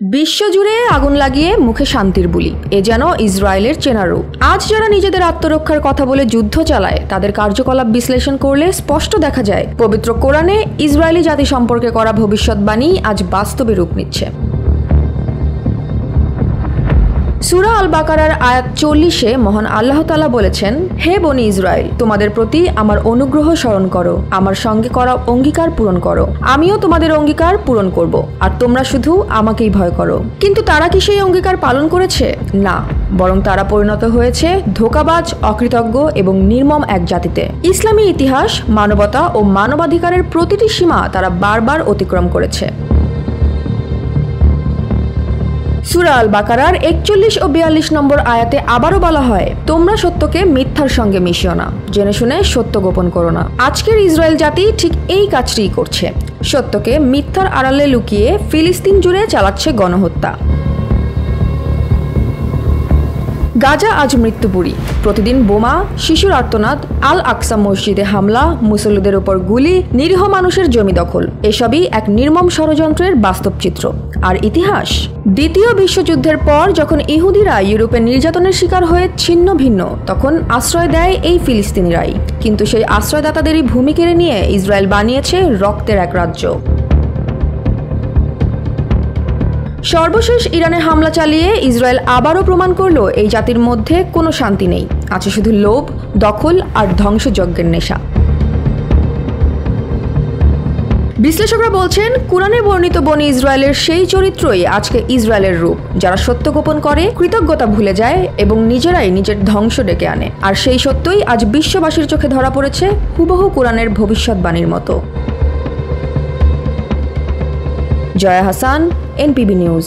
বিশ্বজুড়ে আগুন লাগিয়ে মুখে শান্তির বুলি, এ যেন ইসরায়েলের চেনা রূপ। আজ যারা নিজেদের আত্মরক্ষার কথা বলে যুদ্ধ চালায়, তাদের কার্যকলাপ বিশ্লেষণ করলে স্পষ্ট দেখা যায় পবিত্র কোরআনে ইসরায়েলি জাতি সম্পর্কে করা ভবিষ্যৎবাণী আজ বাস্তবে রূপ নিচ্ছে। সূরা আল বাকারার আয়াত 40-এ মহান আল্লাহ তাআলা বলেছেন, হে বনি ইসরায়েল, তোমাদের প্রতি আমার অনুগ্রহ স্মরণ করো, আমার সঙ্গে করা অঙ্গীকার পূরণ করো, আমিও তোমাদের অঙ্গীকার পূরণ করব, আর তোমরা শুধু আমাকেই ভয় করো। কিন্তু তারা কি সেই অঙ্গীকার পালন করেছে? না, বরং তারা পরিণত হয়েছে ধোঁকাবাজ, অকৃতজ্ঞ এবং নির্মম এক জাতিতে। ইসলামী ইতিহাস, মানবতা ও মানবাধিকারের প্রতিটি সীমা তারা বারবার অতিক্রম করেছে। সূরা আল বাকারার 41 ও 42 নম্বর আয়াতে আবারও বলা হয়, তোমরা সত্যকে মিথ্যার সঙ্গে মিশিও না, জেনে শুনে সত্য গোপন করো না। আজকের ইসরায়েল জাতি ঠিক এই কাজটিই করছে। সত্যকে মিথ্যার আড়ালে লুকিয়ে ফিলিস্তিন জুড়ে চালাচ্ছে গণহত্যা। গাজা আজ মৃত্যুপুরী। প্রতিদিন বোমা, শিশুর আর্তনাদ, আল আকসা মসজিদে হামলা, মুসল্লিদের উপর গুলি, নিরীহ মানুষের জমি দখল, এসবই এক নির্মম ষড়যন্ত্রের বাস্তব চিত্র। আর ইতিহাস, দ্বিতীয় বিশ্বযুদ্ধের পর যখন ইহুদিরা ইউরোপে নির্যাতনের শিকার হয়ে ছিন্ন ভিন্ন, তখন আশ্রয় দেয় এই ফিলিস্তিনিরাই। কিন্তু সেই আশ্রয়দাতাদেরই ভূমি কেড়ে নিয়ে ইসরায়েল বানিয়েছে রক্তের এক রাজ্য। সর্বশেষ ইরানে হামলা চালিয়ে ইসরায়েল আবারও প্রমাণ করল এই জাতির মধ্যে কোনো শান্তি নেই, আছে শুধু লোভ, দখল আর ধ্বংসযজ্ঞের নেশা। বিশ্লেষকরা বলছেন, কুরআনে বর্ণিত বনি ইসরায়েলের সেই চরিত্রই আজকে ইসরায়েলের রূপ, যারা সত্য গোপন করে, কৃতজ্ঞতা ভুলে যায় এবং নিজেরাই নিজের ধ্বংস ডেকে আনে। আর সেই সত্যই আজ বিশ্ববাসীর চোখে ধরা পড়েছে হুবহু কুরআনের ভবিষ্যৎবাণীর মতো। Joya Hasan, NPB news.